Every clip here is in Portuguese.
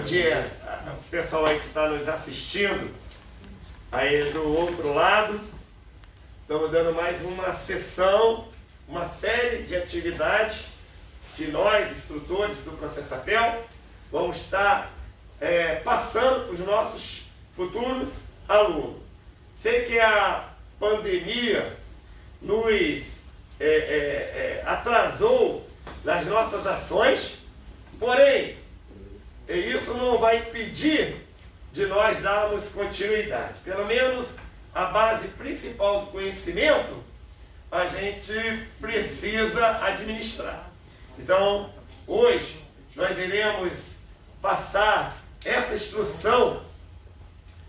dia o pessoal aí que está nos assistindo, aí do outro lado. Estamos dando mais uma sessão, uma série de atividades que nós, instrutores do Processapel, vamos estar passando para os nossos futuros alunos. Sei que a pandemia nos atrasou nas nossas ações, porém, isso não vai impedir de nós darmos continuidade. Pelo menos a base principal do conhecimento a gente precisa administrar. Então, hoje nós iremos passar essa instrução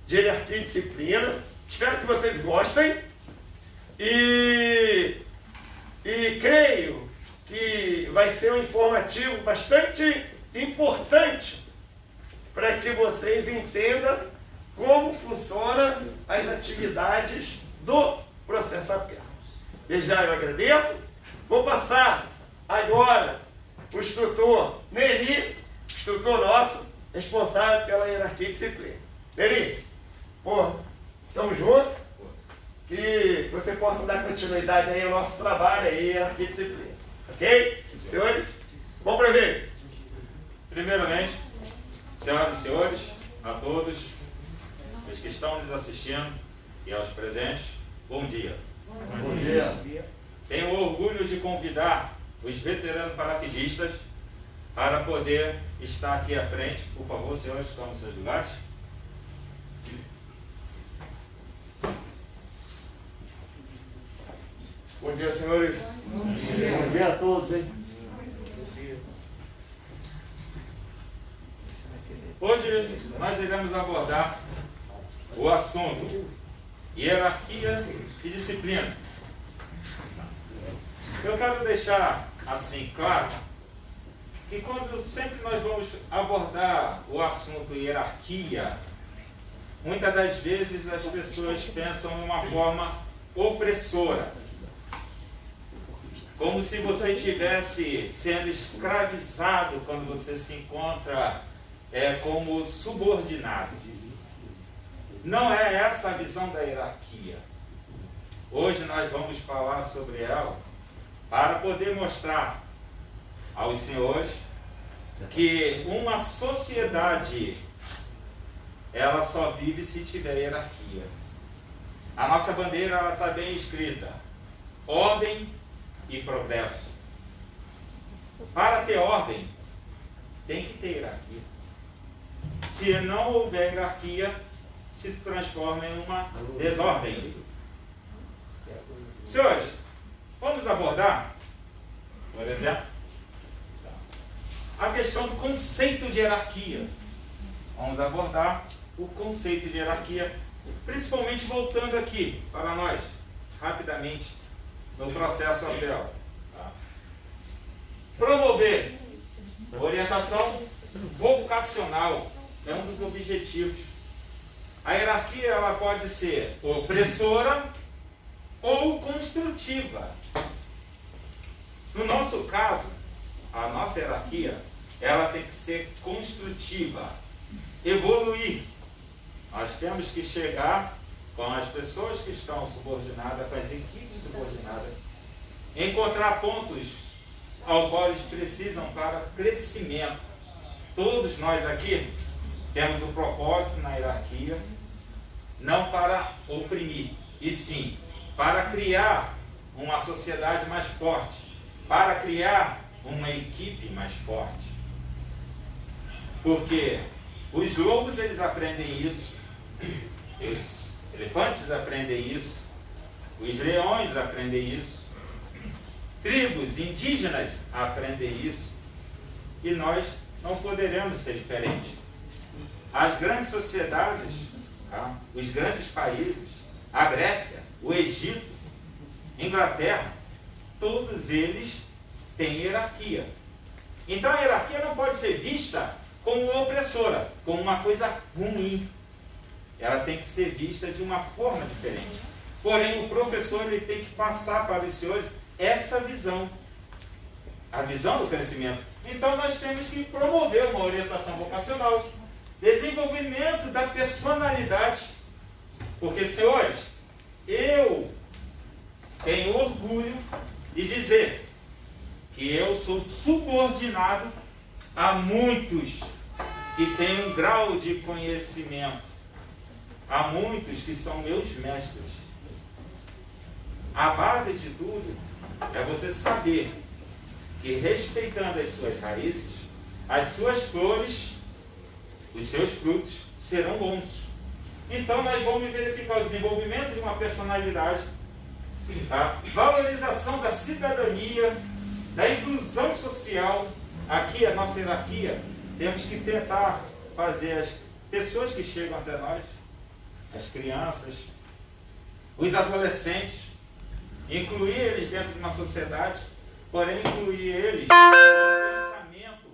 de hierarquia e disciplina. Espero que vocês gostem e creio que vai ser um informativo bastante importante para que vocês entendam como funcionam as atividades do Processapel. Desde já eu agradeço. Vou passar agora o instrutor Neri, instrutor nosso, responsável pela hierarquia e disciplina. Neri, estamos juntos. Que você possa dar continuidade aí ao nosso trabalho aí, hierarquia e disciplina. Ok? Senhores, bom proveito. Primeiramente, senhoras e senhores, a todos os que estão nos assistindo e aos presentes, bom dia. Bom dia. Tenho o orgulho de convidar os veteranos paraquedistas para poder estar aqui à frente. Por favor, senhores, tomem seus lugares. Bom dia, senhores. Bom dia. Bom dia a todos, hein? Hoje nós iremos abordar o assunto hierarquia e disciplina. Eu quero deixar assim claro que quando sempre nós vamos abordar o assunto hierarquia, muitas das vezes as pessoas pensam de uma forma opressora, como se você estivesse sendo escravizado quando você se encontra como subordinado. Não é essa a visão da hierarquia. Hoje nós vamos falar sobre ela para poder mostrar aos senhores que uma sociedade ela só vive se tiver hierarquia. A nossa bandeira está bem escrita: ordem e progresso. Para ter ordem, tem que ter hierarquia. Se não houver hierarquia, se transforma em uma desordem. Senhores, vamos abordar, por exemplo, a questão do conceito de hierarquia. Vamos abordar o conceito de hierarquia, principalmente voltando aqui para nós, rapidamente, no processo apel. Promover orientação vocacional é um dos objetivos. A hierarquia ela pode ser opressora ou construtiva. No nosso caso, a nossa hierarquia ela tem que ser construtiva, evoluir. Nós temos que chegar com as pessoas que estão subordinadas, com as equipes subordinadas, encontrar pontos ao qual eles precisam para crescimento. Todos nós aqui temos um propósito na hierarquia, não para oprimir, e sim para criar uma sociedade mais forte, para criar uma equipe mais forte. Porque os lobos eles aprendem isso, os elefantes aprendem isso, os leões aprendem isso, tribos indígenas aprendem isso, e nós não poderemos ser diferentes. As grandes sociedades, os grandes países, a Grécia, o Egito, Inglaterra, todos eles têm hierarquia. Então a hierarquia não pode ser vista como opressora, como uma coisa ruim. Ela tem que ser vista de uma forma diferente. Porém, o professor ele tem que passar para os senhores essa visão, a visão do crescimento. Então nós temos que promover uma orientação vocacional, desenvolvimento da personalidade. Porque, senhores, eu tenho orgulho de dizer que eu sou subordinado a muitos que têm um grau de conhecimento, há muitos que são meus mestres. A base de tudo é você saber que, respeitando as suas raízes, as suas flores, os seus frutos serão bons. Então nós vamos verificar o desenvolvimento de uma personalidade, a valorização da cidadania, da inclusão social. Aqui a nossa hierarquia, temos que tentar fazer as pessoas que chegam até nós, as crianças, os adolescentes, incluir eles dentro de uma sociedade, porém incluir eles no pensamento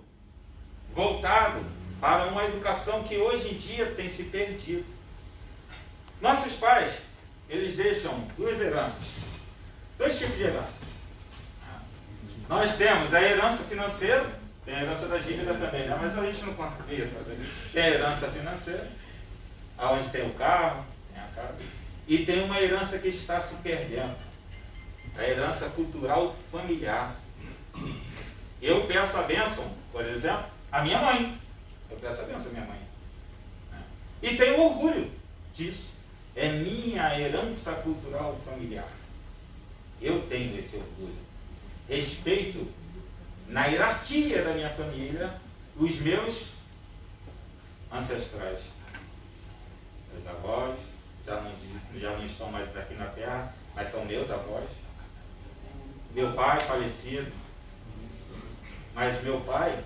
voltado para uma educação que hoje em dia tem se perdido. Nossos pais, eles deixam duas heranças, dois tipos de herança. Nós temos a herança financeira, tem a herança da dívida também, né? Mas a gente não conta com isso. Tem a herança financeira, onde tem o carro, tem a casa, e tem uma herança que está se perdendo, a herança cultural familiar. Eu peço a bênção, por exemplo, à minha mãe. Eu peço a bênção à minha mãe. E tenho orgulho disso. É minha herança cultural familiar. Eu tenho esse orgulho. Respeito, na hierarquia da minha família, os meus ancestrais. Meus avós já não estão mais aqui na terra, mas são meus avós. Meu pai falecido, mas meu pai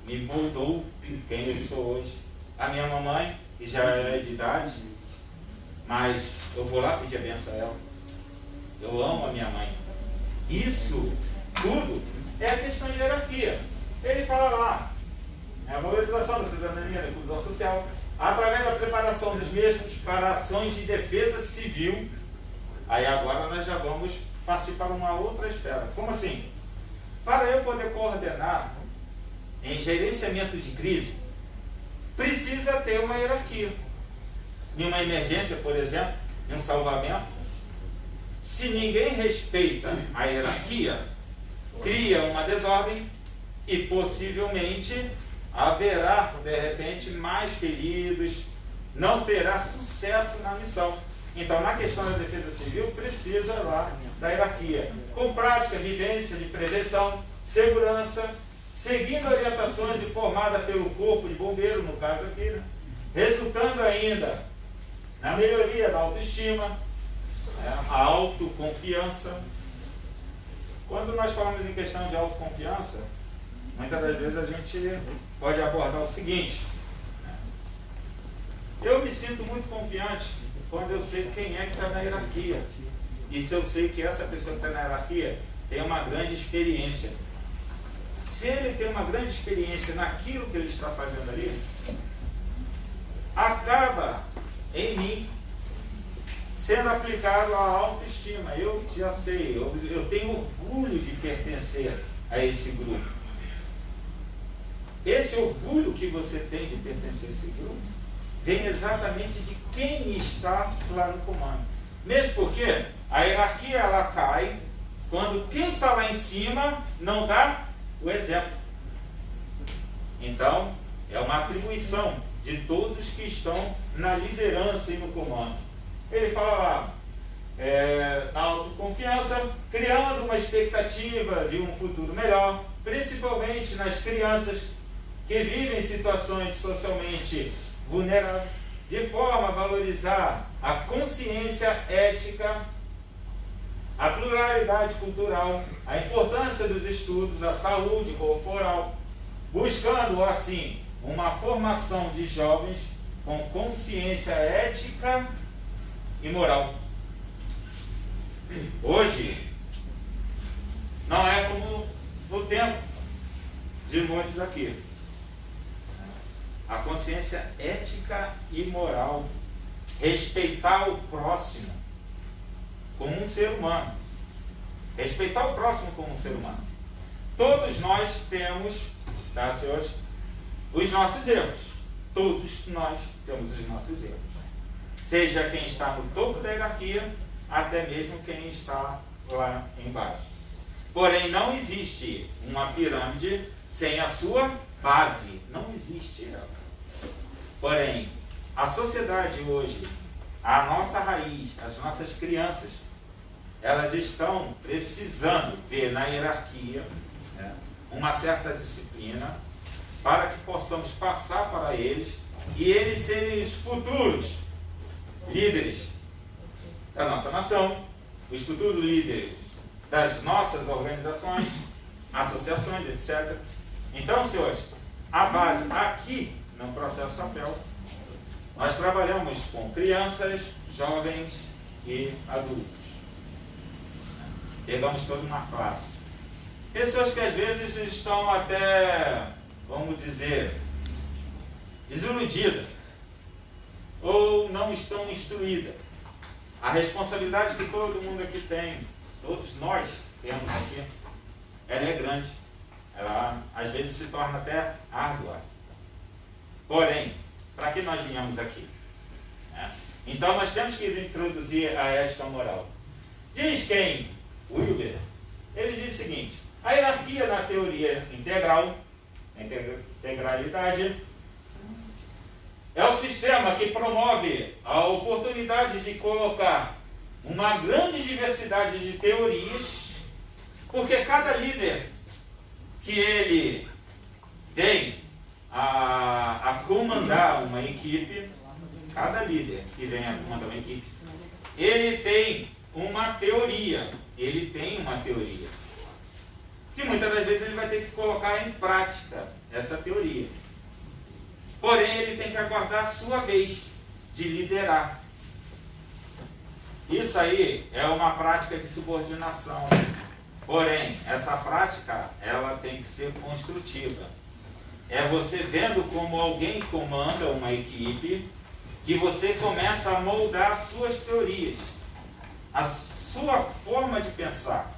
me moldou quem eu sou hoje. A minha mamãe, que já é de idade, mas eu vou lá pedir a benção a ela. Eu amo a minha mãe. Isso tudo é a questão de hierarquia. Ele fala lá, a valorização da cidadania, da inclusão social, através da preparação dos mesmos para ações de defesa civil. Aí agora nós já vamos partir para uma outra esfera. Como assim? Para eu poder coordenar em gerenciamento de crise, precisa ter uma hierarquia. Em uma emergência, por exemplo, em um salvamento, se ninguém respeita a hierarquia, cria uma desordem e possivelmente haverá, de repente, mais feridos, não terá sucesso na missão. Então, na questão da defesa civil, precisa lá da hierarquia, com prática, vivência de prevenção, segurança, seguindo orientações informadas pelo corpo de bombeiro, no caso aqui, né? Resultando ainda na melhoria da autoestima, a autoconfiança. Quando nós falamos em questão de autoconfiança, muitas das vezes a gente pode abordar o seguinte: eu me sinto muito confiante quando eu sei quem é que está na hierarquia. E se eu sei que essa pessoa que está na hierarquia tem uma grande experiência. Se ele tem uma grande experiência naquilo que ele está fazendo ali, acaba em mim sendo aplicado a autoestima. Eu já sei, eu tenho orgulho de pertencer a esse grupo. Esse orgulho que você tem de pertencer a esse grupo vem exatamente de quem está lá no comando. Mesmo porque a hierarquia ela cai quando quem está lá em cima não dá o exemplo. Então, é uma atribuição de todos que estão na liderança e no comando. Ele fala lá, autoconfiança, criando uma expectativa de um futuro melhor, principalmente nas crianças que vivem em situações socialmente vulneráveis, de forma a valorizar a consciência ética, a pluralidade cultural, a importância dos estudos, a saúde corporal, buscando assim uma formação de jovens com consciência ética e moral. Hoje, não é como no tempo de muitos aqui. A consciência ética e moral, respeitar o próximo como um ser humano, respeitar o próximo como um ser humano. Todos nós temos, tá, senhores, os nossos erros. todos nós temos os nossos erros. Seja quem está no topo da hierarquia, até mesmo quem está lá embaixo. Porém, não existe uma pirâmide sem a sua base. Não existe ela. Porém, a sociedade hoje, a nossa raiz, as nossas crianças, elas estão precisando ver na hierarquia, né, uma certa disciplina para que possamos passar para eles e eles serem os futuros líderes da nossa nação, os futuros líderes das nossas organizações, associações, etc. Então, senhores, a base aqui no Processo Chapéu, nós trabalhamos com crianças, jovens e adultos. Pegamos toda uma classe. Pessoas que às vezes estão até, vamos dizer, desiludidas ou não estão instruídas. A responsabilidade que todo mundo aqui tem, todos nós temos aqui, ela é grande. Ela às vezes se torna até árdua. Porém, para que nós viemos aqui? Então nós temos que introduzir a ética moral. Diz quem? Wilber. Ele diz o seguinte: a hierarquia na teoria integral, integralidade, é o sistema que promove a oportunidade de colocar uma grande diversidade de teorias, porque cada líder que ele vem a comandar uma equipe, cada líder que vem a comandar uma equipe, ele tem uma teoria, que muitas das vezes ele vai ter que colocar em prática essa teoria. Porém, ele tem que aguardar a sua vez de liderar. Isso aí é uma prática de subordinação. Porém, essa prática, ela tem que ser construtiva. É você vendo como alguém comanda uma equipe, que você começa a moldar as suas teorias, a sua forma de pensar.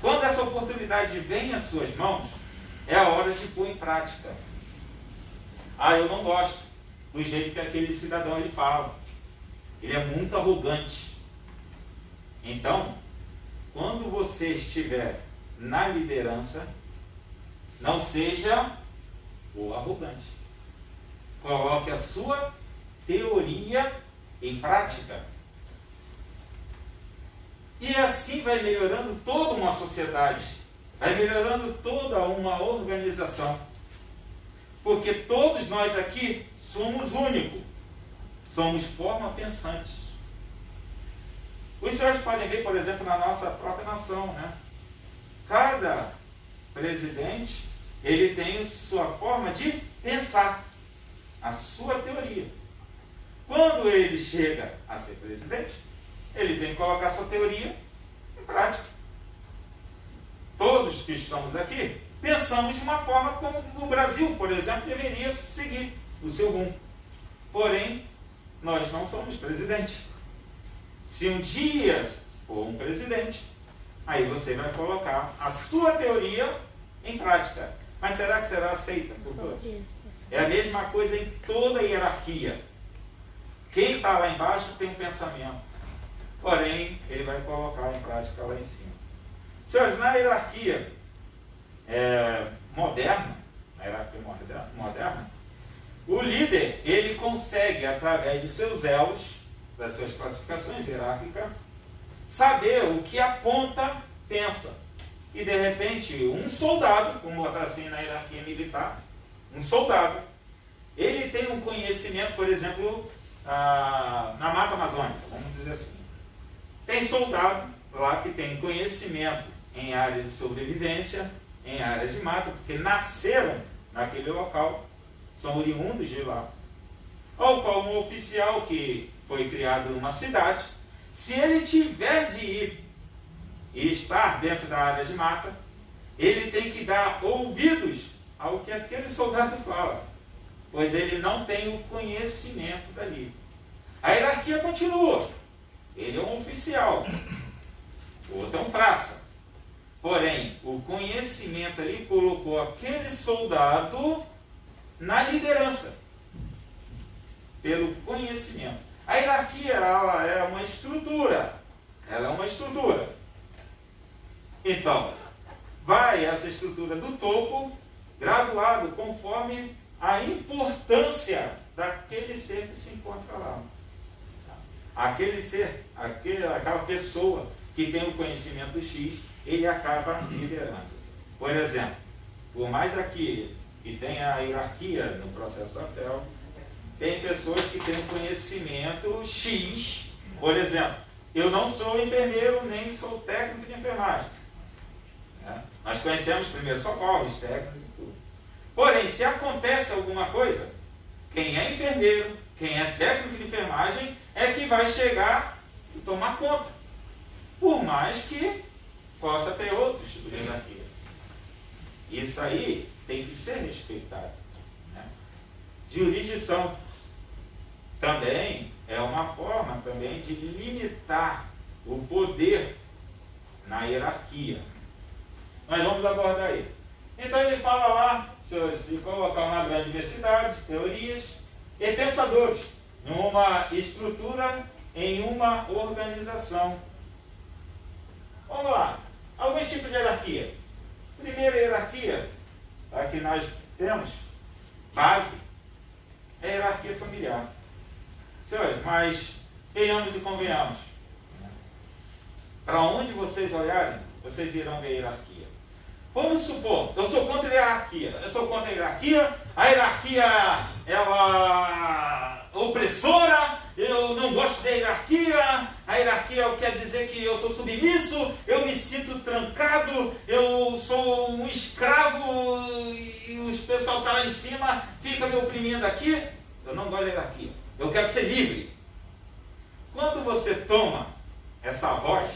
Quando essa oportunidade vem às suas mãos, é a hora de pôr em prática. Eu não gosto do jeito que aquele cidadão ele fala. Ele é muito arrogante. Então, quando você estiver na liderança, não seja o arrogante. Coloque a sua teoria em prática. E assim vai melhorando toda uma sociedade, vai melhorando toda uma organização. Porque todos nós aqui somos únicos, somos forma pensante. Os senhores podem ver, por exemplo, na nossa própria nação, né? Cada presidente, ele tem sua forma de pensar, a sua teoria. Quando ele chega a ser presidente, ele tem que colocar sua teoria em prática. Todos que estamos aqui pensamos de uma forma como o Brasil, por exemplo, deveria seguir o seu rumo. Porém, nós não somos presidente. Se um dia for um presidente, aí você vai colocar a sua teoria em prática. Mas será que será aceita por todos? É a mesma coisa em toda a hierarquia. Quem está lá embaixo tem um pensamento. Porém, ele vai colocar em prática lá em cima. Senhores, na hierarquia moderna, o líder, ele consegue, através de seus elos, das suas classificações hierárquicas, saber o que a ponta pensa. E, de repente, um soldado, vamos botar assim na hierarquia militar, um soldado, ele tem um conhecimento, por exemplo, na Mata Amazônica, vamos dizer assim. Tem soldado lá que tem conhecimento em áreas de sobrevivência, em áreas de mata, porque nasceram naquele local, são oriundos de lá. Ou qual um oficial que foi criado numa cidade, se ele tiver de ir e estar dentro da área de mata, ele tem que dar ouvidos ao que aquele soldado fala, pois ele não tem o conhecimento dali. A hierarquia continua. Ele é um oficial, o outro é um praça. Porém, o conhecimento ali colocou aquele soldado na liderança. pelo conhecimento. A hierarquia, ela é uma estrutura. Ela é uma estrutura. Então, vai essa estrutura do topo, graduado conforme a importância daquele ser que se encontra lá. Aquele ser, aquela pessoa que tem o conhecimento X, ele acaba liderando. Por exemplo, por mais aqui que tem a hierarquia no processo ATEL, tem pessoas que têm conhecimento X. Por exemplo, eu não sou enfermeiro, nem sou técnico de enfermagem. Nós conhecemos primeiros socorros, técnicos e tudo. Porém, se acontece alguma coisa, quem é enfermeiro, quem é técnico de enfermagem, é que vai chegar e tomar conta. Por mais que possa ter outros tipos de hierarquia. Isso aí tem que ser respeitado. Jurisdição também é uma forma também de limitar o poder na hierarquia. Nós vamos abordar isso. Então ele fala lá, de colocar uma grande diversidade, teorias e pensadores, numa estrutura, em uma organização. Vamos lá. Alguns tipos de hierarquia. Primeira hierarquia, a que nós temos, base, é a hierarquia familiar. Senhores, mas venhamos e convenhamos. Para onde vocês olharem, vocês irão ver a hierarquia. Vamos supor, eu sou contra a hierarquia. Eu sou contra a hierarquia, ela é opressora, eu não gosto da hierarquia, a hierarquia quer dizer que eu sou submisso, eu me sinto trancado, eu sou um escravo e o pessoal está lá em cima, fica me oprimindo aqui. Eu não gosto da hierarquia, eu quero ser livre. Quando você toma essa voz,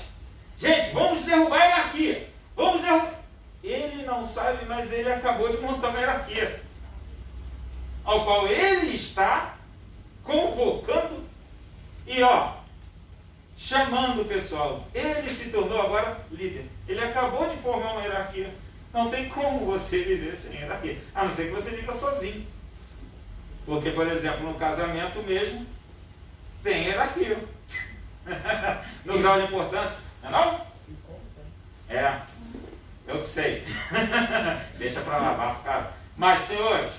gente, vamos derrubar a hierarquia, vamos derrubar. Ele não sabe, mas ele acabou de montar uma hierarquia, ao qual ele está convocando e chamando o pessoal. Ele se tornou agora líder. Ele acabou de formar uma hierarquia. Não tem como você viver sem hierarquia, a não ser que você viva sozinho. Porque, por exemplo, no casamento mesmo, tem hierarquia. No grau de importância, não é não? É. Eu que sei. Deixa para lá, vai ficar. Mas, senhores,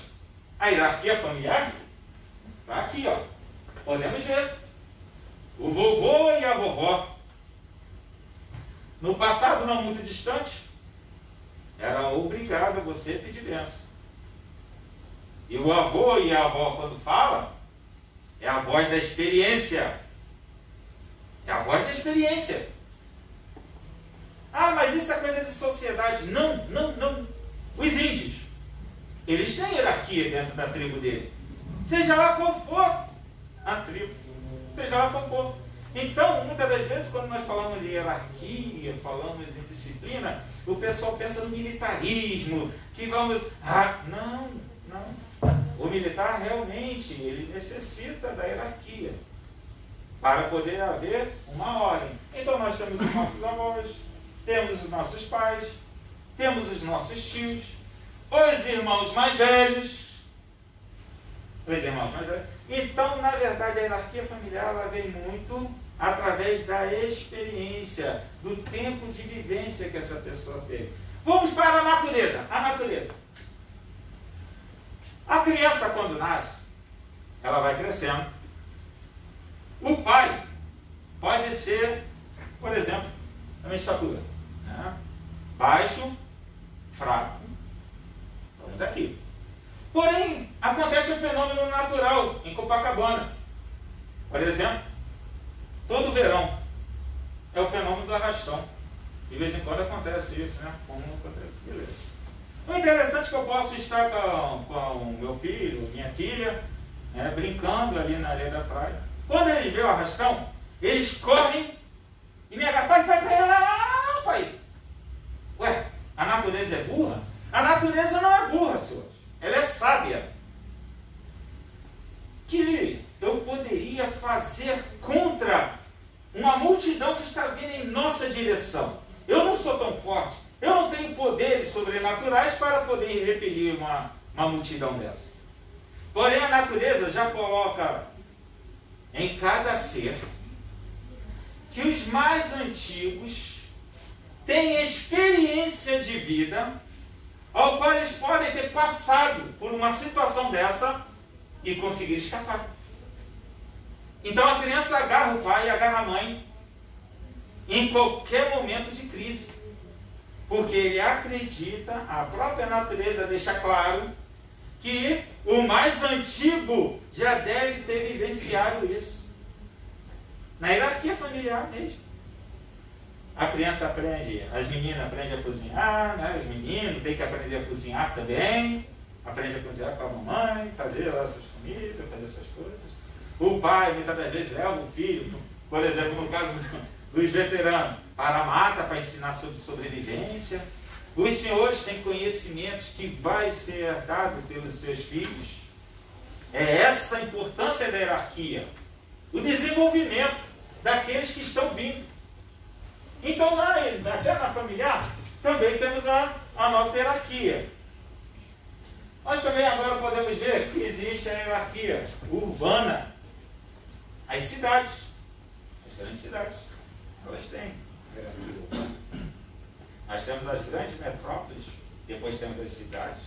a hierarquia familiar está aqui, Podemos ver. O vovô e a vovó. No passado não muito distante, era obrigado a você pedir bênção. E o avô e a avó, quando falam, é a voz da experiência. É a voz da experiência. Ah, mas isso é coisa de sociedade. Não, não, não. Os índios, eles têm hierarquia dentro da tribo dele. Seja lá qual for a tribo. Seja lá qual for. Então, muitas das vezes, quando nós falamos em hierarquia, falamos em disciplina, o pessoal pensa no militarismo, que vamos... não, não. O militar, realmente, ele necessita da hierarquia para poder haver uma ordem. Então, nós temos os nossos avós, temos os nossos pais, temos os nossos tios, os irmãos mais velhos. Os irmãos mais velhos. Então, na verdade, a hierarquia familiar ela vem muito através da experiência, do tempo de vivência que essa pessoa teve. Vamos para a natureza. A natureza. A criança, quando nasce, ela vai crescendo. O pai pode ser, por exemplo, a minha estatura. Baixo, fraco. Vamos aqui. Porém, acontece um fenômeno natural em Copacabana. Por exemplo, todo verão é o fenômeno do arrastão. De vez em quando acontece isso, Como acontece? Beleza. O interessante é que eu posso estar com meu filho, minha filha, brincando ali na areia da praia. Quando eles veem o arrastão, eles correm e me agarram. Pai. Ué, a natureza é burra? A natureza não é burra, senhores. Ela é sábia. Que eu poderia fazer contra uma multidão que está vindo em nossa direção. Eu não sou tão forte. Eu não tenho poderes sobrenaturais para poder repelir uma multidão dessa. Porém, a natureza já coloca em cada ser que os mais antigos têm experiência de vida ao qual eles podem ter passado por uma situação dessa e conseguir escapar. Então a criança agarra o pai e agarra a mãe em qualquer momento de crise, porque ele acredita, a própria natureza deixa claro que o mais antigo já deve ter vivenciado isso. Na hierarquia familiar mesmo. A criança aprende, as meninas aprendem a cozinhar, né? Os meninos têm que aprender a cozinhar também. Aprende a cozinhar com a mamãe, fazer lá suas comidas, fazer suas coisas. O pai, muitas das vezes, leva o filho, por exemplo, no caso dos veteranos, para a mata, para ensinar sobre sobrevivência. Os senhores têm conhecimentos que vai ser herdado pelos seus filhos. É essa a importância da hierarquia. O desenvolvimento daqueles que estão vindo. Então, até na familiar, também temos a nossa hierarquia. Nós também agora podemos ver que existe a hierarquia urbana. As cidades, as grandes cidades, elas têm hierarquia urbana. Nós temos as grandes metrópoles, depois temos as cidades,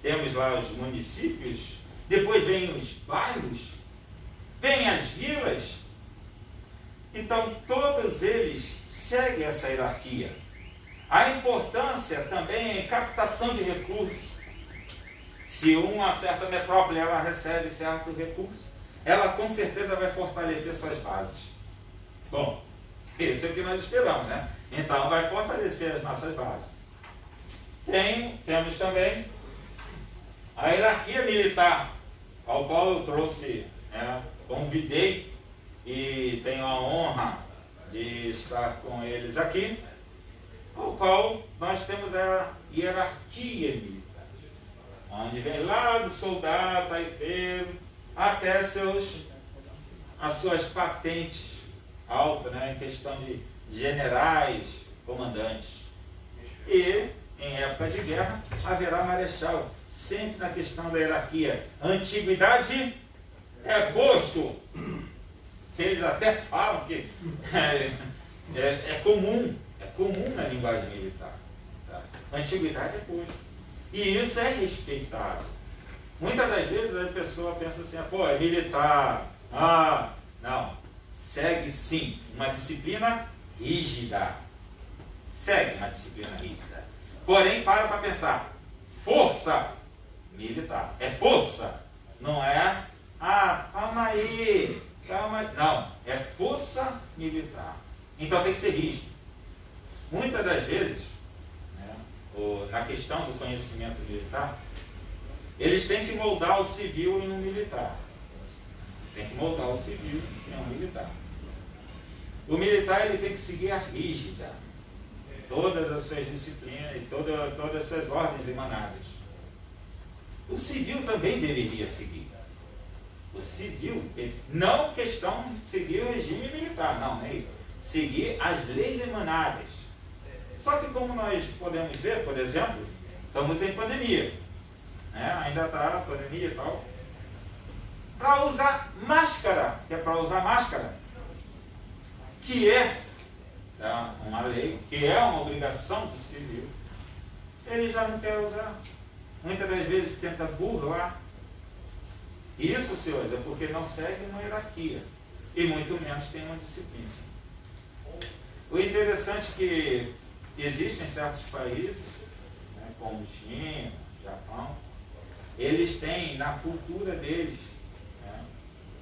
temos lá os municípios, depois vem os bairros, vem as vilas. Então todos eles seguem essa hierarquia. A importância também é em captação de recursos. Se uma certa metrópole ela recebe certo recurso, ela com certeza vai fortalecer suas bases. Bom, esse é o que nós esperamos, né? Então vai fortalecer as nossas bases. Temos também a hierarquia militar, ao qual eu trouxe, convidei e tenho a honra de estar com eles aqui, ao qual nós temos a hierarquia militar, onde vem lá do soldado, taifeiro, até as suas patentes altas, né, em questão de generais, comandantes. E, em época de guerra, haverá marechal, sempre na questão da hierarquia. Antiguidade é posto. Eles até falam que é comum na linguagem militar. Tá? Antiguidade é posto. E isso é respeitado. Muitas das vezes a pessoa pensa assim, é militar. Não. Segue sim uma disciplina rígida. Segue uma disciplina rígida. Porém, para pensar. Força militar. É força. Não é, calma aí. Não. É força militar. Então tem que ser rígido. Muitas das vezes, na questão do conhecimento militar, eles têm que moldar o civil e o militar. Tem que moldar o civil e o militar. O militar ele tem que seguir a rígida, todas as suas disciplinas e todas as suas ordens emanadas. O civil também deveria seguir. O civil, não questão de seguir o regime militar, não é isso. Seguir as leis emanadas. Só que como nós podemos ver, por exemplo, estamos em pandemia. Ainda está a pandemia e tal. Para usar máscara, que é uma lei, que é uma obrigação do civil, ele já não quer usar. Muitas das vezes tenta burlar. Isso, senhores, é porque não segue uma hierarquia e muito menos tem uma disciplina. O interessante é que existem certos países, como China, Japão, eles têm na cultura deles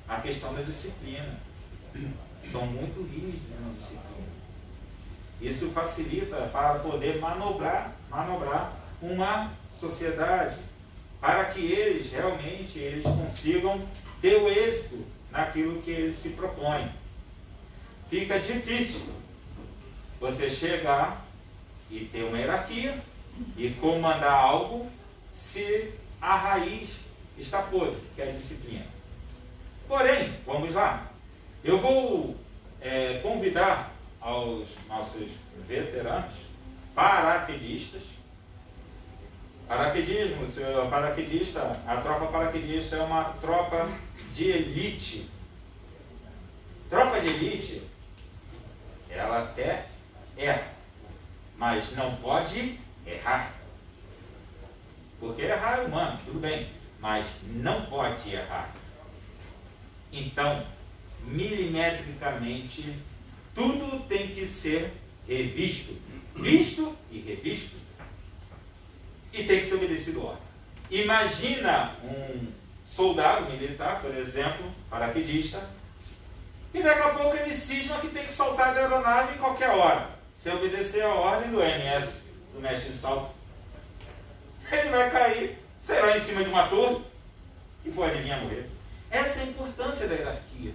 a questão da disciplina. São muito rígidos na disciplina. Isso facilita para poder manobrar uma sociedade, para que eles realmente consigam ter o êxito naquilo que eles se propõem. Fica difícil você chegar e ter uma hierarquia e comandar algo se a raiz está podre, que é a disciplina. Porém, vamos lá. Eu vou convidar aos nossos veteranos paraquedistas. A tropa paraquedista é uma tropa de elite. tropa de elite, ela até erra, mas não pode errar. Porque errar é humano, tudo bem, mas não pode errar. Então, milimetricamente, tudo tem que ser revisto, visto e revisto. E tem que ser obedecido ordem. Imagina um soldado militar, por exemplo, paraquedista, que daqui a pouco ele cisma que tem que saltar da aeronave em qualquer hora, sem obedecer a ordem do MS, do mestre de salto. Ele vai cair, será em cima de uma torre e pode vir a morrer. Essa é a importância da hierarquia.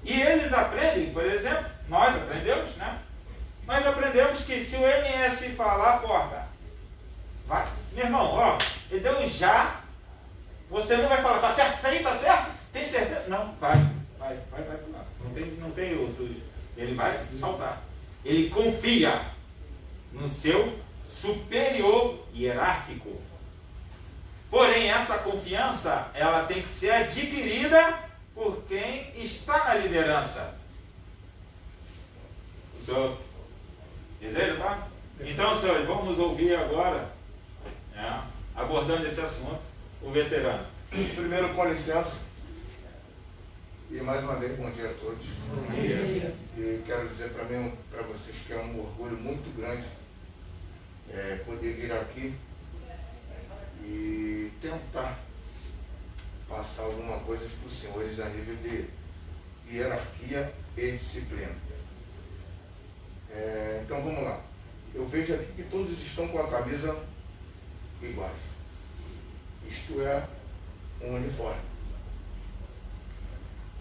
E eles aprendem, por exemplo, nós aprendemos, né? Nós aprendemos que se o MS falar, porta, vai. Meu irmão, ó, ele deu já, você não vai falar, tá certo isso aí, tá certo? Tem certeza? Não, vai pular. Não tem outro. Ele vai saltar. Ele confia no seu superior hierárquico. Porém, essa confiança, ela tem que ser adquirida por quem está na liderança. O senhor deseja, tá? Então, senhores, vamos ouvir agora, abordando esse assunto, o veterano. Primeiro, com licença, e mais uma vez, bom dia a todos. Bom dia. E quero dizer para vocês que é um orgulho muito grande poder vir aqui e tentar passar alguma coisa para os senhores a nível de hierarquia e disciplina. Então vamos lá. Eu vejo aqui que todos estão com a camisa iguais. Isto é um uniforme.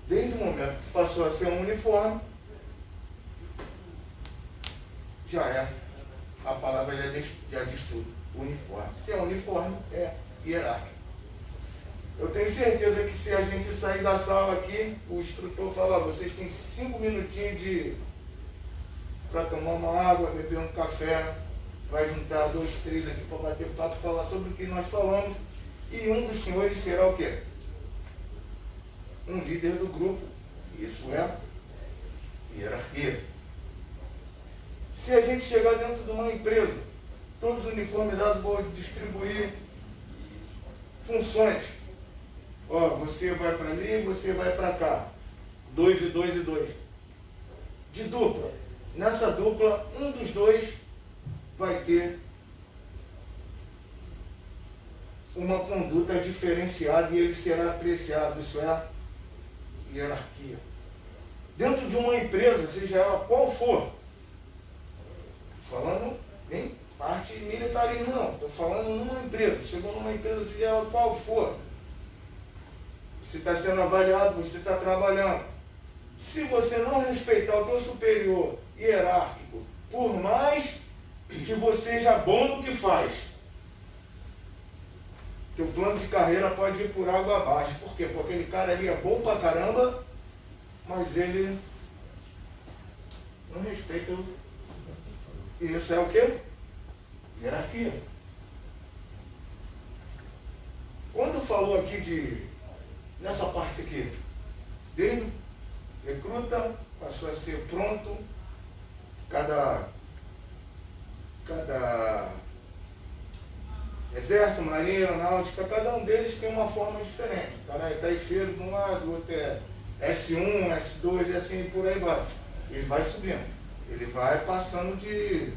Desde o momento que passou a ser um uniforme, a palavra já diz tudo. Uniforme. Se é uniforme, é hierárquico. Eu tenho certeza que se a gente sair da sala aqui, o instrutor falar, vocês têm 5 minutinhos para tomar uma água, beber um café, vai juntar 2, 3 aqui para bater papo, falar sobre o que nós falamos, e um dos senhores será o quê? Um líder do grupo. Isso é hierarquia. Se a gente chegar dentro de uma empresa, todos uniformizados, vão distribuir funções. Ó, você vai para ali, você vai para cá. 2 e 2 e 2. De dupla. Nessa dupla, um dos dois vai ter uma conduta diferenciada e ele será apreciado. Isso é hierarquia. Dentro de uma empresa, seja ela qual for, falando em parte militarismo não, estou falando numa empresa, chegou numa empresa, seja ela qual for, você está sendo avaliado, você está trabalhando. Se você não respeitar o teu superior hierárquico, por mais que você seja bom no que faz, teu plano de carreira pode ir por água abaixo. Por quê? Porque aquele cara ali é bom pra caramba, mas ele não respeita o... E isso é o quê? Hierarquia. Quando falou aqui nessa parte aqui, desde recruta, passou a ser pronto, cada exército, marinha, aeronáutica, cada um deles tem uma forma diferente. O cara é taifeiro de um lado, o outro é S1, S2 e assim por aí vai. Ele vai subindo, ele vai passando de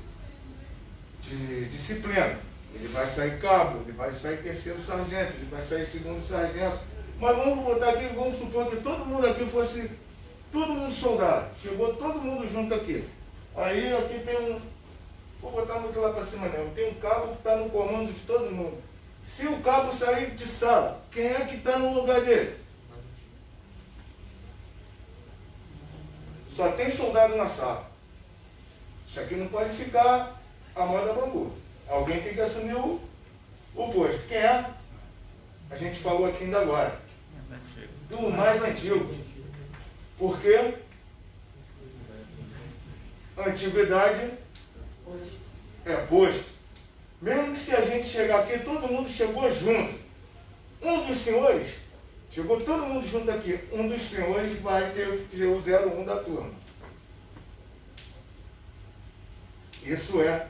disciplina. Ele vai sair cabo, ele vai sair terceiro sargento, ele vai sair segundo sargento. Mas vamos botar aqui, vamos supor que todo mundo aqui fosse, todo mundo soldado. Chegou todo mundo junto aqui. Aí aqui tem um, vou botar muito lá para cima não, tem um cabo que está no comando de todo mundo. Se o cabo sair de sala, quem é que está no lugar dele? Só tem soldado na sala. Isso aqui não pode ficar a moda bambu. Alguém tem que assumir o posto. Quem é? A gente falou aqui ainda agora. Do mais antigo. Por quê? Antiguidade é posto. Mesmo que se a gente chegar aqui, todo mundo chegou junto. Um dos senhores Chegou todo mundo junto aqui. Um dos senhores vai ter o 01 da turma. Isso é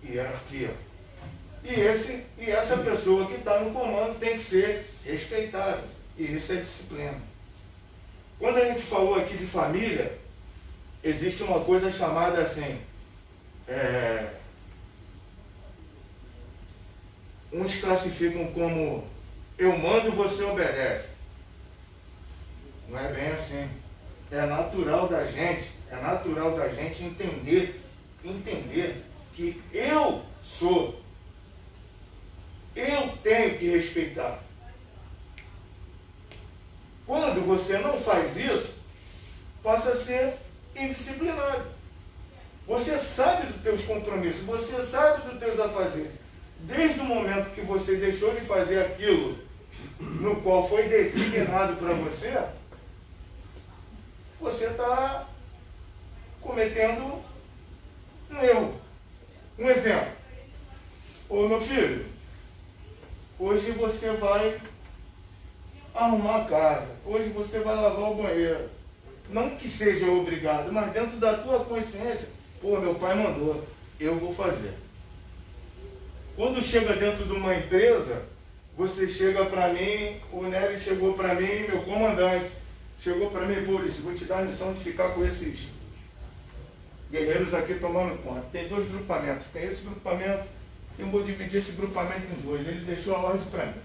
hierarquia. E essa pessoa que está no comando tem que ser respeitada. E isso é disciplina. Quando a gente falou aqui de família, existe uma coisa chamada assim, uns classificam como eu mando e você obedece. Não é bem assim. É natural da gente entender que eu tenho que respeitar. Quando você não faz isso, passa a ser indisciplinado. Você sabe dos teus compromissos, você sabe dos teus afazeres. Desde o momento que você deixou de fazer aquilo no qual foi designado para você, você está cometendo um erro. Um exemplo. Ô meu filho, hoje você vai arrumar a casa, hoje você vai lavar o banheiro. Não que seja obrigado, mas dentro da tua consciência, pô, meu pai mandou, eu vou fazer. Quando chega dentro de uma empresa, você chega para mim, o Nery chegou para mim, meu comandante, chegou para mim, Maurício, vou te dar a missão de ficar com esses guerreiros aqui tomando conta. Tem 2 grupamentos, tem esse grupamento, eu vou dividir esse grupamento em 2. Ele deixou a ordem para mim.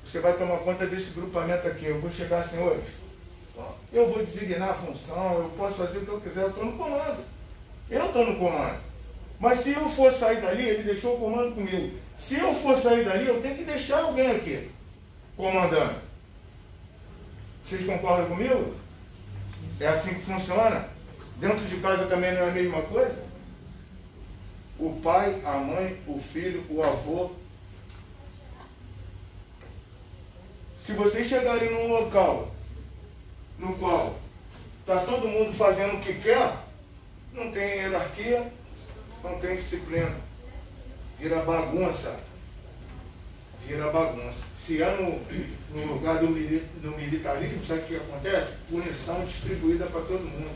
Você vai tomar conta desse grupamento aqui, eu vou chegar assim hoje. Eu vou designar a função, eu posso fazer o que eu quiser, eu estou no comando. Eu estou no comando. Mas se eu for sair dali, ele deixou o comando comigo. Se eu for sair dali, eu tenho que deixar alguém aqui comandando. Vocês concordam comigo? É assim que funciona? Dentro de casa também não é a mesma coisa? O pai, a mãe, o filho, o avô. Se vocês chegarem num local no qual está todo mundo fazendo o que quer, não tem hierarquia, não tem disciplina. Vira bagunça. Vira bagunça. Se é no lugar do militarismo, sabe o que acontece? Punição distribuída para todo mundo.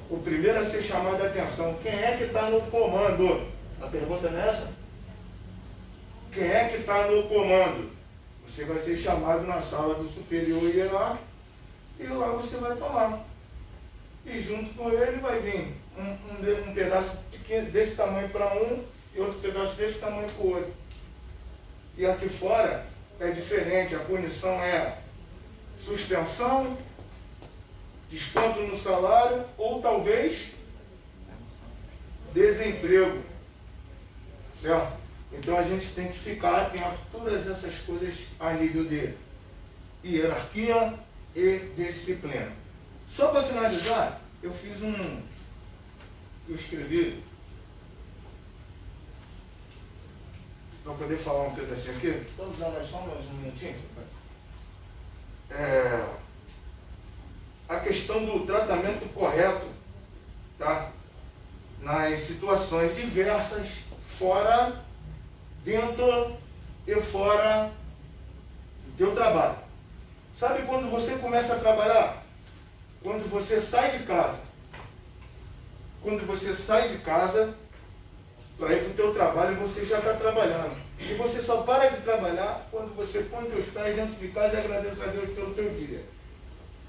O primeiro a ser chamado a atenção, quem é que está no comando? A pergunta não é essa? Quem é que está no comando? Você vai ser chamado na sala do superior hierárquico e lá você vai tomar. E junto com ele vai vir um pedaço pequeno, desse tamanho para um e outro pedaço desse tamanho para o outro. E aqui fora é diferente, a punição é suspensão, desconto no salário ou talvez desemprego. Certo? Então a gente tem que ficar atento a todas essas coisas a nível de hierarquia e disciplina. Só para finalizar, eu escrevi, para poder falar um pedacinho aqui, vamos dar mais só mais um minutinho? A questão do tratamento correto, tá? Nas situações diversas, dentro e fora do teu trabalho. Sabe quando você começa a trabalhar? Quando você sai de casa. Quando você sai de casa para ir para o teu trabalho, você já está trabalhando. E você só para de trabalhar quando você põe os teus pés dentro de casa e agradece a Deus pelo teu dia.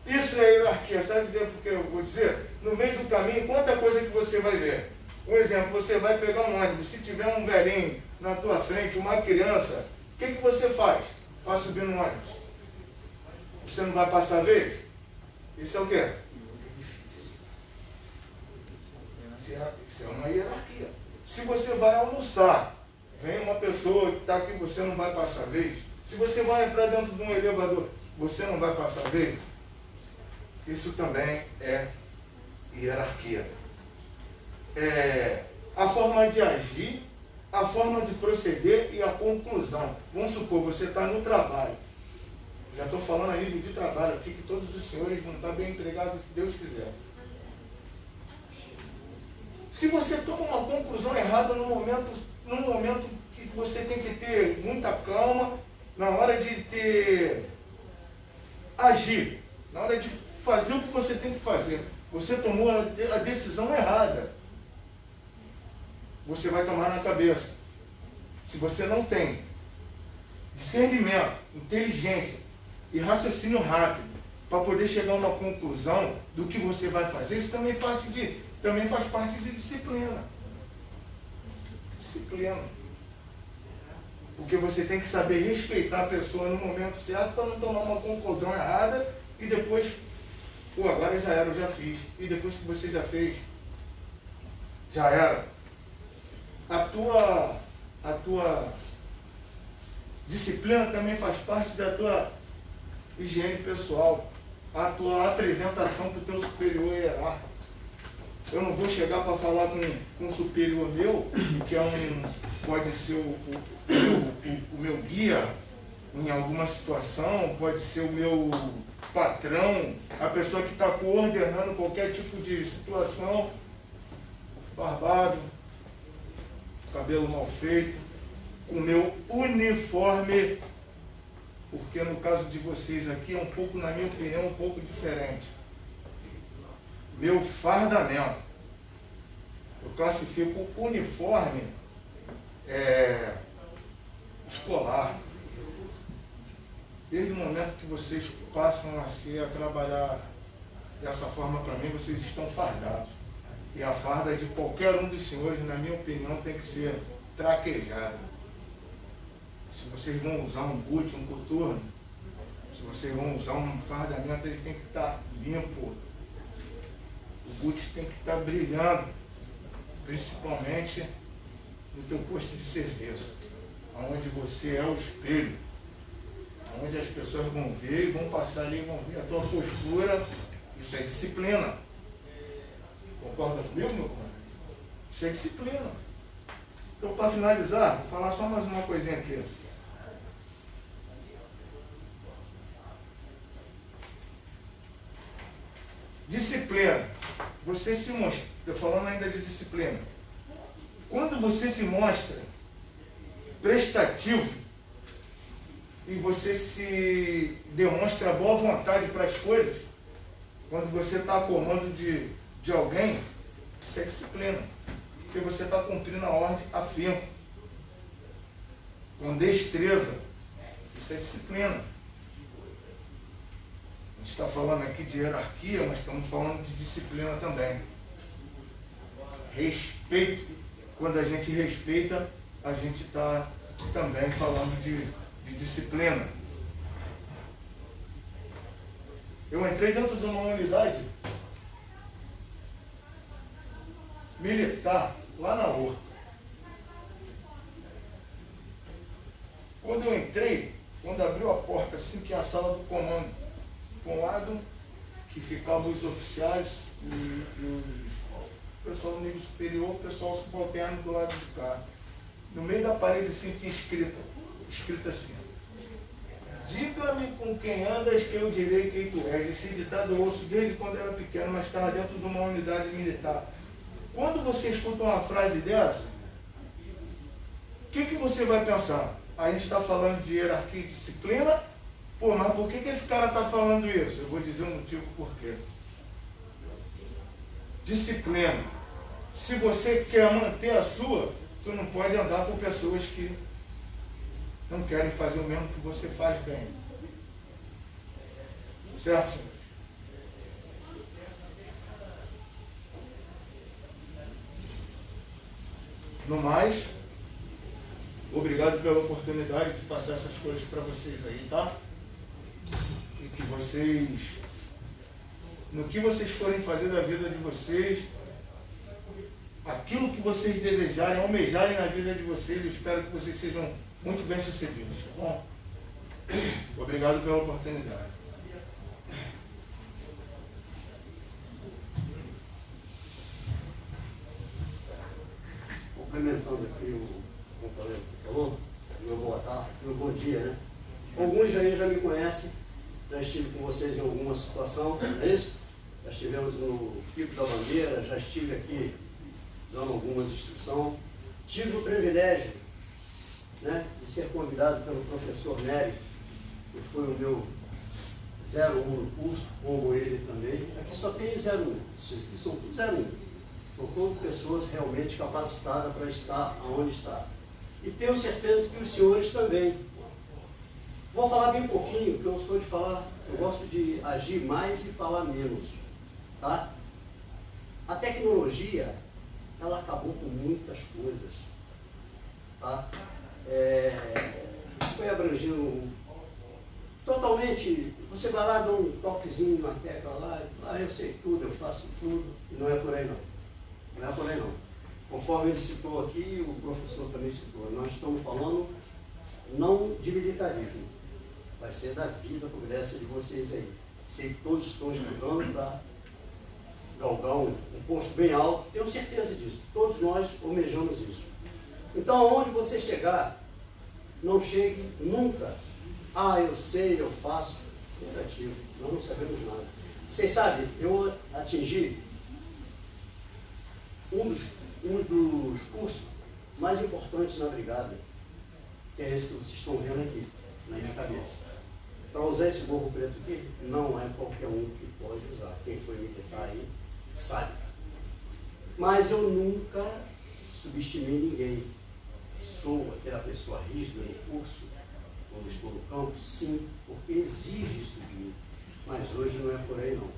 Isso é hierarquia. Sabe dizer porque eu vou dizer? No meio do caminho, quanta coisa que você vai ver. Um exemplo, você vai pegar um ônibus, se tiver um velhinho na tua frente, uma criança, o que você faz para subir no ônibus? Você não vai passar a vez? Isso é o quê? Isso é uma hierarquia. Se você vai almoçar, vem uma pessoa que está aqui, você não vai passar a vez. Se você vai entrar dentro de um elevador, você não vai passar a vez. Isso também é hierarquia. A forma de agir, a forma de proceder e a conclusão. Vamos supor, você está no trabalho. Já estou falando a nível de trabalho aqui, que todos os senhores vão estar bem empregados, se Deus quiser. Se você toma uma conclusão errada num momento que você tem que ter muita calma, na hora de agir, na hora de fazer o que você tem que fazer, você tomou a decisão errada, você vai tomar na cabeça. Se você não tem discernimento, inteligência e raciocínio rápido para poder chegar a uma conclusão do que você vai fazer, isso também faz parte de disciplina. Disciplina. Porque você tem que saber respeitar a pessoa no momento certo para não tomar uma conclusão errada e depois, pô, agora já era, eu já fiz. E depois que você já fez, já era. A tua disciplina também faz parte da tua higiene pessoal, a tua apresentação para o teu superior hierárquico. Eu não vou chegar para falar com um superior meu, que pode ser o meu guia em alguma situação, pode ser o meu patrão, a pessoa que está coordenando qualquer tipo de situação, barbado, cabelo mal feito, com o meu uniforme, porque no caso de vocês aqui é um pouco, na minha opinião, um pouco diferente. Meu fardamento. Eu classifico o uniforme escolar. Desde o momento que vocês passam a trabalhar dessa forma para mim, vocês estão fardados. E a farda de qualquer um dos senhores, na minha opinião, tem que ser traquejada. Se vocês vão usar um boot, um coturno, se vocês vão usar um fardamento, ele tem que estar limpo. O boot tem que estar brilhando, principalmente no teu posto de serviço, onde você é o espelho, onde as pessoas vão ver e vão passar ali e vão ver a tua postura. Isso é disciplina. Concorda comigo, meu comandante? Isso é disciplina. Então, para finalizar, vou falar só mais uma coisinha aqui. Disciplina. Você se mostra, estou falando ainda de disciplina. Quando você se mostra prestativo e você se demonstra boa vontade para as coisas, quando você está a comando de alguém, isso é disciplina. Porque você está cumprindo a ordem a fim, com destreza. Isso é disciplina. A gente está falando aqui de hierarquia, mas estamos falando de disciplina também. Respeito. Quando a gente respeita, a gente está também falando de disciplina. Eu entrei dentro de uma unidade militar, lá na Horta. Quando eu entrei, quando abriu a porta, assim que é a sala do comando, para um lado, que ficavam os oficiais e o pessoal do nível superior, o pessoal subalterno do lado de cá. No meio da parede, assim, tinha escrito assim: diga-me com quem andas que eu direi quem tu és. Esse ditado eu ouço desde quando eu era pequeno, mas estava dentro de uma unidade militar. Quando você escuta uma frase dessa, o que você vai pensar? A gente está falando de hierarquia e disciplina. Pô, mas por que esse cara está falando isso? Eu vou dizer o motivo por quê. Disciplina. Se você quer manter a sua, tu não pode andar com pessoas que não querem fazer o mesmo que você faz bem. Certo, senhor? No mais, obrigado pela oportunidade de passar essas coisas para vocês aí, tá? E que vocês, no que vocês forem fazer da vida de vocês, aquilo que vocês desejarem, almejarem na vida de vocês, eu espero que vocês sejam muito bem sucedidos, tá bom? Obrigado pela oportunidade. Complementando aqui o companheiro que falou, meu boa tarde, meu bom dia, né? Alguns aí já me conhecem, já estive com vocês em alguma situação, não é isso? Já estivemos no Pico da Bandeira, já estive aqui dando algumas instruções. Tive o privilégio, né, de ser convidado pelo professor Nery que foi o meu 01 no curso, como ele também. Aqui só tem 01, aqui são todos 01. São todas pessoas realmente capacitadas para estar onde está. E tenho certeza que os senhores também. Vou falar bem pouquinho, porque eu sou de falar, eu gosto de agir mais e falar menos. Tá? A tecnologia, ela acabou com muitas coisas. Tá? Foi abrangindo totalmente. Você vai lá, dá um toquezinho na tecla lá, eu sei tudo, eu faço tudo. E não é por aí não. Não é por aí não. Conforme ele citou aqui, o professor também citou, nós estamos falando não de militarismo, vai ser da vida progressa de vocês aí. Sei que todos estão estudando para galgar um posto bem alto, tenho certeza disso, todos nós almejamos isso. Então, aonde você chegar, não chegue nunca, eu sei, eu faço, negativo, nós não sabemos nada. Vocês sabem, eu atingi um dos cursos mais importantes na brigada, que é esse que vocês estão vendo aqui, na minha cabeça. Para usar esse gorro preto aqui, não é qualquer um que pode usar. Quem foi militar aí sabe. Mas eu nunca subestimei ninguém. Sou aquela pessoa rígida no curso, quando estou no campo, sim, porque exige isso de mim. Mas hoje não é por aí não.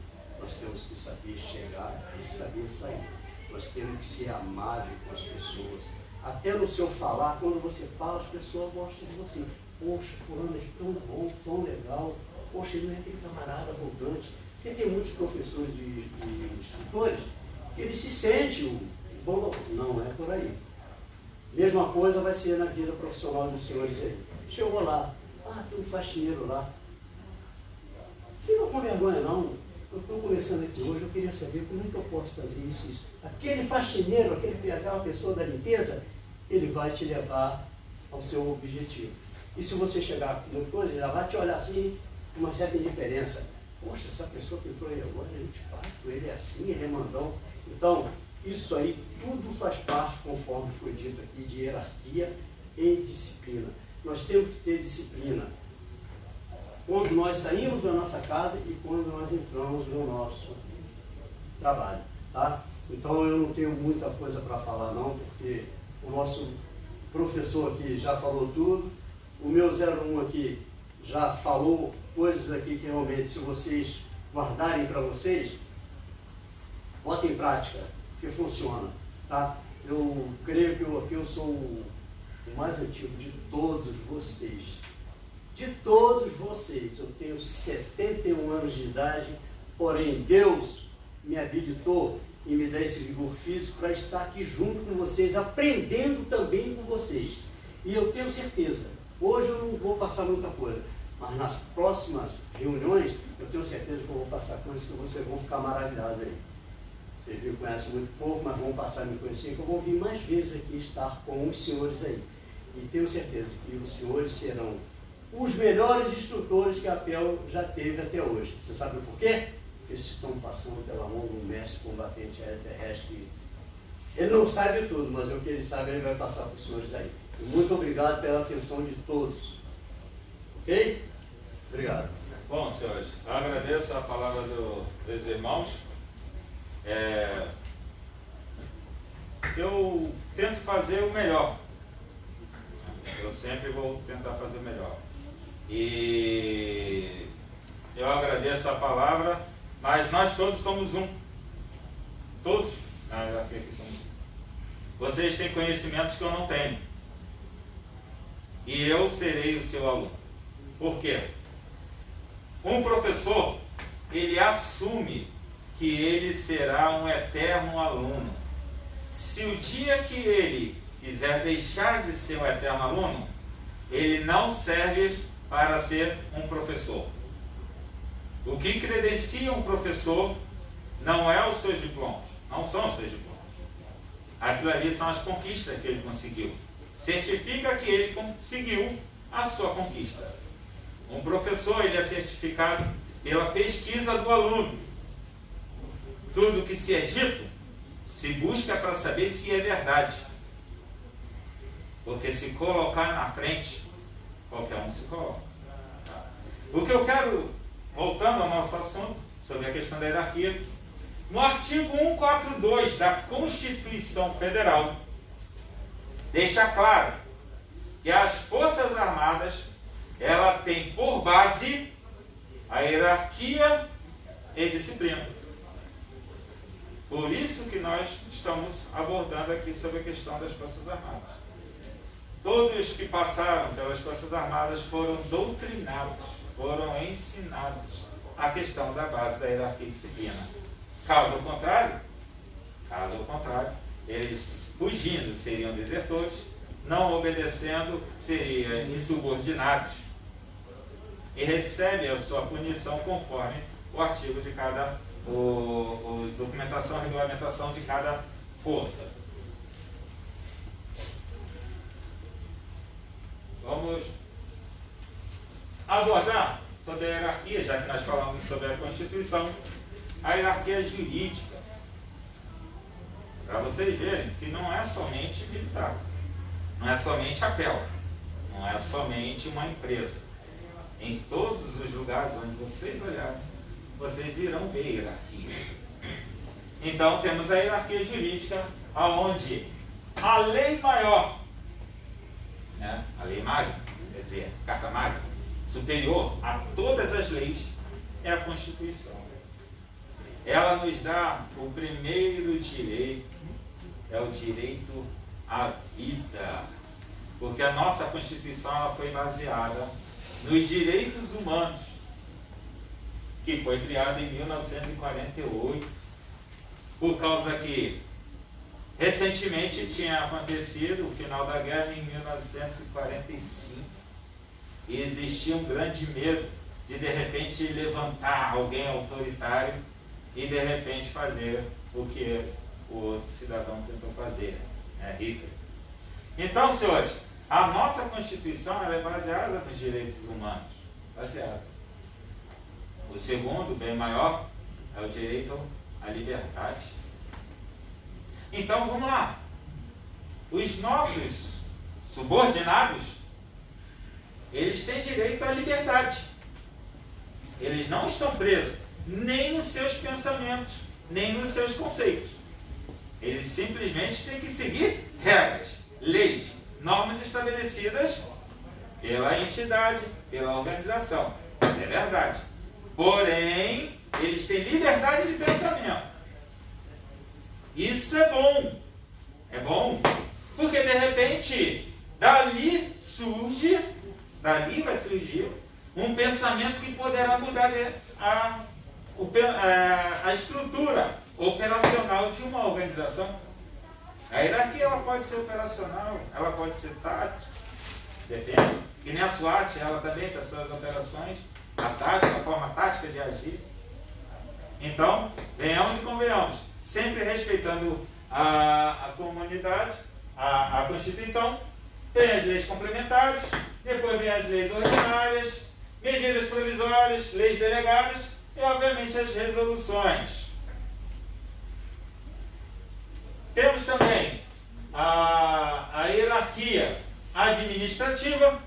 Nós temos que saber chegar e saber sair. Nós temos que ser amável com as pessoas. Até no seu falar, quando você fala, as pessoas gostam de você. Poxa, fulano é tão bom, tão legal. Poxa, ele não é aquele camarada arrogante. Porque tem muitos professores de instrutores que ele se sente o bom. Não é por aí. Mesma coisa vai ser na vida profissional dos senhores aí. Chegou lá, tem um faxineiro lá. Fica com vergonha não. Eu estou começando aqui hoje, eu queria saber como é que eu posso fazer isso. Aquele faxineiro, aquela pessoa da limpeza, ele vai te levar ao seu objetivo. E se você chegar com coisa, já vai te olhar assim, com uma certa indiferença. Poxa, essa pessoa que entrou aí agora, ele é antipático, ele é assim, ele é mandão. Então, isso aí, tudo faz parte, conforme foi dito aqui, de hierarquia e disciplina. Nós temos que ter disciplina. Quando nós saímos da nossa casa e quando nós entramos no nosso trabalho, tá? Então eu não tenho muita coisa para falar não, porque o nosso professor aqui já falou tudo, o meu 01 aqui já falou coisas aqui que realmente, se vocês guardarem para vocês, botem em prática, que funciona, tá? Eu creio que aqui eu sou o mais antigo de todos vocês. De todos vocês, eu tenho 71 anos de idade, porém Deus me habilitou e me dá esse vigor físico para estar aqui junto com vocês, aprendendo também com vocês. E eu tenho certeza, hoje eu não vou passar muita coisa, mas nas próximas reuniões eu tenho certeza que eu vou passar coisas que vocês vão ficar maravilhados aí. Vocês me conhecem muito pouco, mas vão passar a me conhecer, que eu vou vir mais vezes aqui estar com os senhores aí. E tenho certeza que os senhores serão os melhores instrutores que a PEL já teve até hoje. Você sabe por quê? Porque vocês estão passando pela mão de um mestre combatente aéreo terrestre. Ele não sabe tudo, mas o que ele sabe ele vai passar para os senhores aí. E muito obrigado pela atenção de todos. Ok? Obrigado. Bom, senhores, eu agradeço a palavra dos irmãos. Eu tento fazer o melhor. Eu sempre vou tentar fazer o melhor. E eu agradeço a palavra, mas nós todos somos um. Todos. Vocês têm conhecimentos que eu não tenho. E eu serei o seu aluno. Por quê? Um professor, ele assume que ele será um eterno aluno. Se o dia que ele quiser deixar de ser um eterno aluno, ele não serve para ser um professor. O que credencia um professor não é os seus diplomas, não são os seus diplomas. Aquilo ali são as conquistas que ele conseguiu. Certifica que ele conseguiu a sua conquista. Um professor, ele é certificado pela pesquisa do aluno. Tudo que se é dito, se busca para saber se é verdade. Porque se colocar na frente, qualquer um se coloca. O que eu quero, voltando ao nosso assunto, sobre a questão da hierarquia, no artigo 142 da Constituição Federal, deixa claro que as Forças Armadas, ela tem por base a hierarquia e disciplina. Por isso que nós estamos abordando aqui sobre a questão das Forças Armadas. Todos que passaram pelas Forças Armadas foram doutrinados, foram ensinados a questão da base da hierarquia e disciplina. Caso contrário, eles fugindo seriam desertores, não obedecendo seriam insubordinados e recebem a sua punição conforme o artigo de cada, documentação e regulamentação de cada força. Vamos abordar sobre a hierarquia, já que nós falamos sobre a Constituição, a hierarquia jurídica. Para vocês verem que não é somente militar, não é somente APEL, não é somente uma empresa. Em todos os lugares onde vocês olharem, vocês irão ver hierarquia. Então temos a hierarquia jurídica, onde a lei maior, né, a lei magna, quer dizer, a carta magna, superior a todas as leis, é a Constituição. Ela nos dá o primeiro direito, é o direito à vida. Porque a nossa Constituição ela foi baseada nos direitos humanos, que foi criada em 1948, por causa que recentemente tinha acontecido o final da guerra em 1945 e existia um grande medo de repente levantar alguém autoritário e de repente fazer o que o outro cidadão tentou fazer, Hitler. Então, senhores, a nossa Constituição ela é baseada nos direitos humanos, baseada. O segundo, bem maior, é o direito à liberdade. Então, vamos lá. Os nossos subordinados, eles têm direito à liberdade. Eles não estão presos nem nos seus pensamentos, nem nos seus conceitos. Eles simplesmente têm que seguir regras, leis, normas estabelecidas pela entidade, pela organização. É verdade. Porém, eles têm liberdade de pensamento. Isso é bom. É bom. Porque de repente, dali vai surgir um pensamento que poderá mudar a estrutura operacional de uma organização. A hierarquia ela pode ser operacional, ela pode ser tática, depende. E nem a SWAT, ela também tem suas operações, a tática, a forma tática de agir. Então, venhamos e convenhamos, sempre respeitando a comunidade, a Constituição, tem as leis complementares, depois vem as leis ordinárias, medidas provisórias, leis delegadas e, obviamente, as resoluções. Temos também a hierarquia administrativa,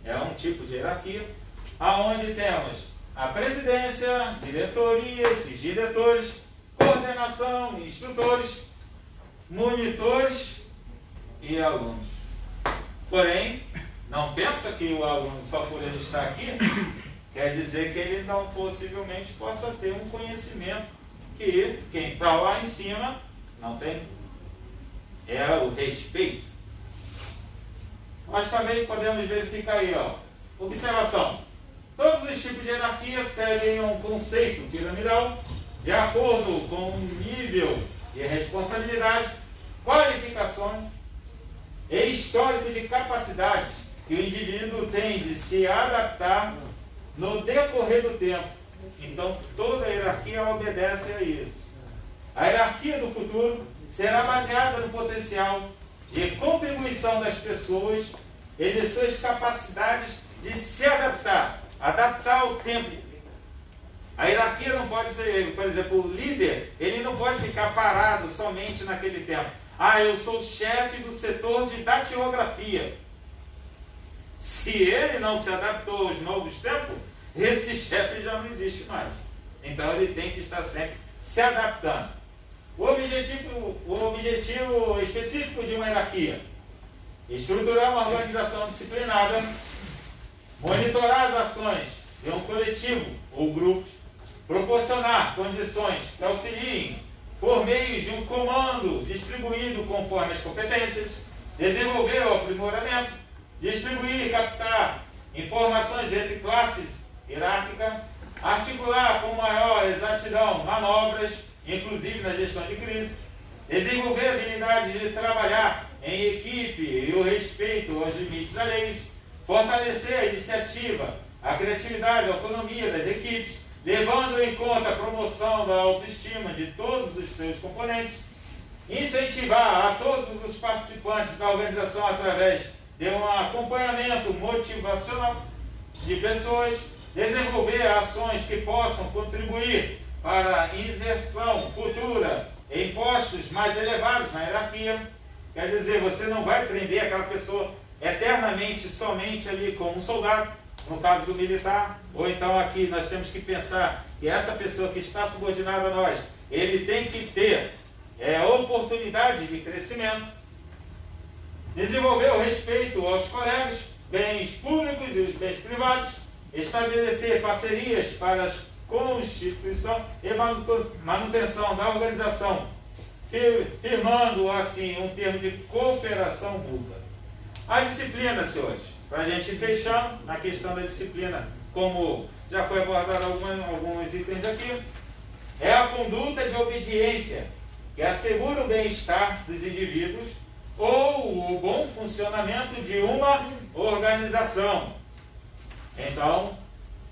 é um tipo de hierarquia, onde temos a presidência, diretorias, os diretores, coordenação, instrutores, monitores e alunos. Porém, não pensa que o aluno, só por ele estar aqui, quer dizer que ele não possivelmente possa ter um conhecimento que quem está lá em cima não tem. É o respeito. Nós também podemos verificar aí, observação. Todos os tipos de hierarquia seguem um conceito piramidal de acordo com o nível de responsabilidade, qualificações e histórico de capacidade que o indivíduo tem de se adaptar no decorrer do tempo. Então, toda a hierarquia obedece a isso. A hierarquia do futuro será baseada no potencial de contribuição das pessoas e de suas capacidades de se adaptar ao tempo. A hierarquia não pode ser, por exemplo, o líder, ele não pode ficar parado somente naquele tempo. Eu sou chefe do setor de datilografia. Se ele não se adaptou aos novos tempos, esse chefe já não existe mais. Então ele tem que estar sempre se adaptando. O objetivo específico de uma hierarquia: estruturar uma organização disciplinada, monitorar as ações de um coletivo ou grupo, proporcionar condições que auxiliem por meio de um comando distribuído conforme as competências, desenvolver o aprimoramento, distribuir e captar informações entre classes hierárquicas, articular com maior exatidão manobras, inclusive na gestão de crise, desenvolver a habilidade de trabalhar em equipe e o respeito aos limites alheios, fortalecer a iniciativa, a criatividade e a autonomia das equipes, levando em conta a promoção da autoestima de todos os seus componentes, incentivar a todos os participantes da organização através de um acompanhamento motivacional de pessoas, desenvolver ações que possam contribuir para a inserção futura em postos mais elevados na hierarquia. Quer dizer, você não vai prender aquela pessoa eternamente somente ali como um soldado, no caso do militar, ou então aqui nós temos que pensar que essa pessoa que está subordinada a nós, ele tem que ter oportunidade de crescimento, desenvolver o respeito aos colegas, bens públicos e os bens privados, estabelecer parcerias para a constituição e manutenção da organização, firmando assim um termo de cooperação mútua. As disciplinas, senhores, para a gente fechar na questão da disciplina, como já foi abordado alguns itens aqui, é a conduta de obediência que assegura o bem-estar dos indivíduos ou o bom funcionamento de uma organização. Então,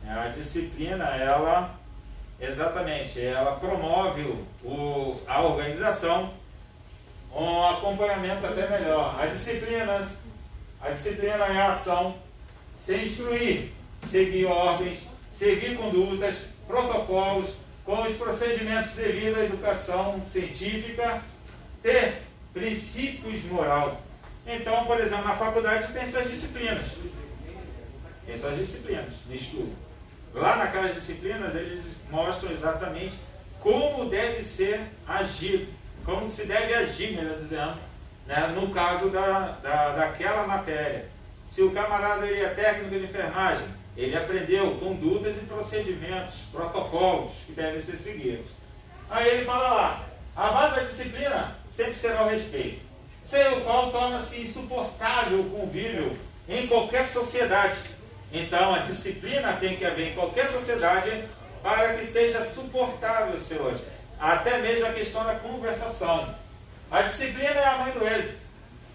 a disciplina, ela promove a organização, um acompanhamento até melhor. A disciplina é a ação, se instruir, seguir ordens, seguir condutas, protocolos, com os procedimentos devido à educação científica, ter princípios moral. Então, por exemplo, na faculdade tem suas disciplinas. Tem suas disciplinas de estudo. Lá naquelas disciplinas eles mostram exatamente como deve ser agido, como se deve agir, melhor dizendo, né, no caso daquela matéria. Se o camarada ele é técnico de enfermagem, ele aprendeu condutas e procedimentos, protocolos que devem ser seguidos. Aí ele fala lá, a base da disciplina sempre será o respeito, sem o qual torna-se insuportável o convívio em qualquer sociedade. Então a disciplina tem que haver em qualquer sociedade para que seja suportável, senhores. Até mesmo a questão da conversação. A disciplina é a mãe do êxito.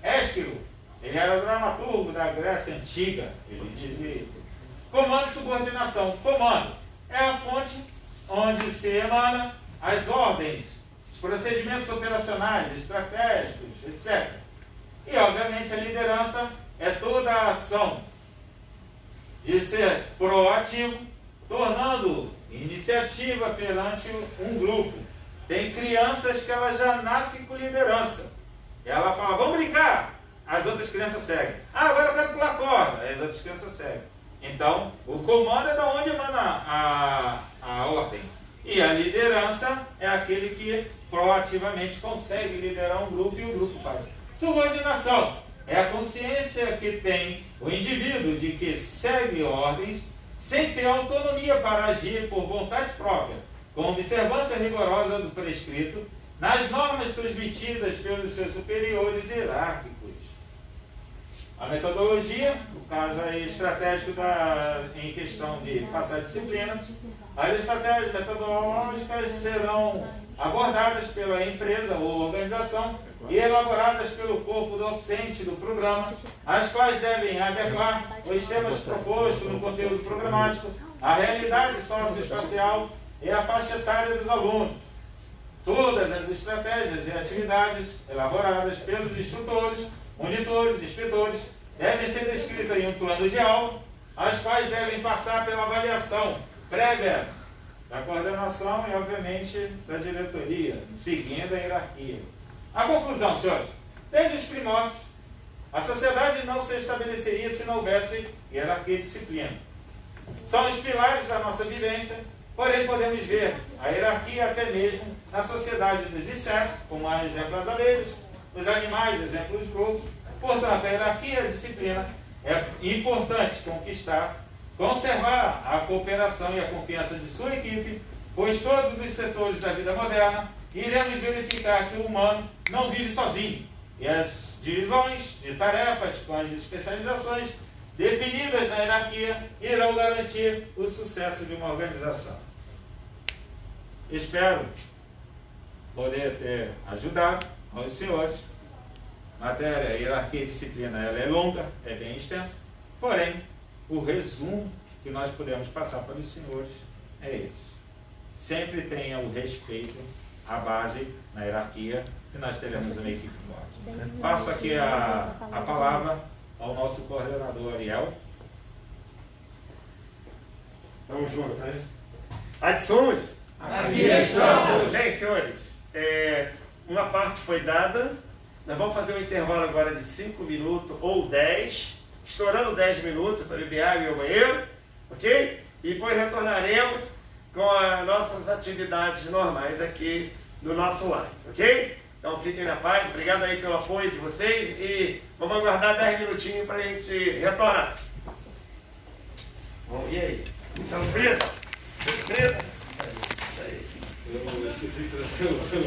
Ésquilo, ele era dramaturgo da Grécia Antiga, ele dizia isso. Comando e subordinação. Comando é a fonte onde se emana as ordens, os procedimentos operacionais, estratégicos, etc. E, obviamente, a liderança é toda a ação de ser proativo, tornando iniciativa perante um grupo. Tem crianças que elas já nascem com liderança. Ela fala, vamos brincar. As outras crianças seguem. Ah, agora eu quero pular corda. As outras crianças seguem. Então, o comando é da onde emana a ordem. E a liderança é aquele que proativamente consegue liderar um grupo e o grupo faz. Subordinação é a consciência que tem o indivíduo de que segue ordens sem ter autonomia para agir por vontade própria, com observância rigorosa do prescrito, nas normas transmitidas pelos seus superiores hierárquicos. A metodologia, o caso aí estratégico em questão de passar disciplina, as estratégias metodológicas serão abordadas pela empresa ou organização e elaboradas pelo corpo docente do programa, as quais devem adequar os temas propostos no conteúdo programático, a realidade socioespacial e a faixa etária dos alunos. Todas as estratégias e atividades elaboradas pelos instrutores, monitores e inspetores devem ser descritas em um plano de aula, as quais devem passar pela avaliação prévia da coordenação e, obviamente, da diretoria, seguindo a hierarquia. A conclusão, senhores, desde os primórdios, A sociedade não se estabeleceria se não houvesse hierarquia e disciplina. São os pilares da nossa vivência, porém podemos ver a hierarquia até mesmo na sociedade dos insetos, como há exemplo as abelhas, os animais, exemplo os lobos. Portanto, a hierarquia e a disciplina é importante conservar a cooperação e a confiança de sua equipe, pois todos os setores da vida moderna iremos verificar que o humano não vive sozinho, e as divisões de tarefas com as especializações definidas na hierarquia irão garantir o sucesso de uma organização. Espero poder ter ajudado aos senhores. Matéria, hierarquia e disciplina, ela é longa, é bem extensa, porém, o resumo que nós podemos passar para os senhores é esse. Sempre tenha o respeito à base na hierarquia e nós teremos uma equipe forte. Passo aqui a palavra ao nosso coordenador Ariel. Vamos juntos, né? Adições? Aqui estamos. Bem, senhores, uma parte foi dada. Nós vamos fazer um intervalo agora de 5 minutos ou 10, estourando 10 minutos para beber água e ao banheiro, ok? E depois retornaremos com as nossas atividades normais aqui no nosso lar, ok? Então fiquem na paz, obrigado aí pelo apoio de vocês e vamos aguardar 10 minutinhos para a gente retornar. Bom, e aí? São preto? Preto? Eu esqueci de trazer o celular.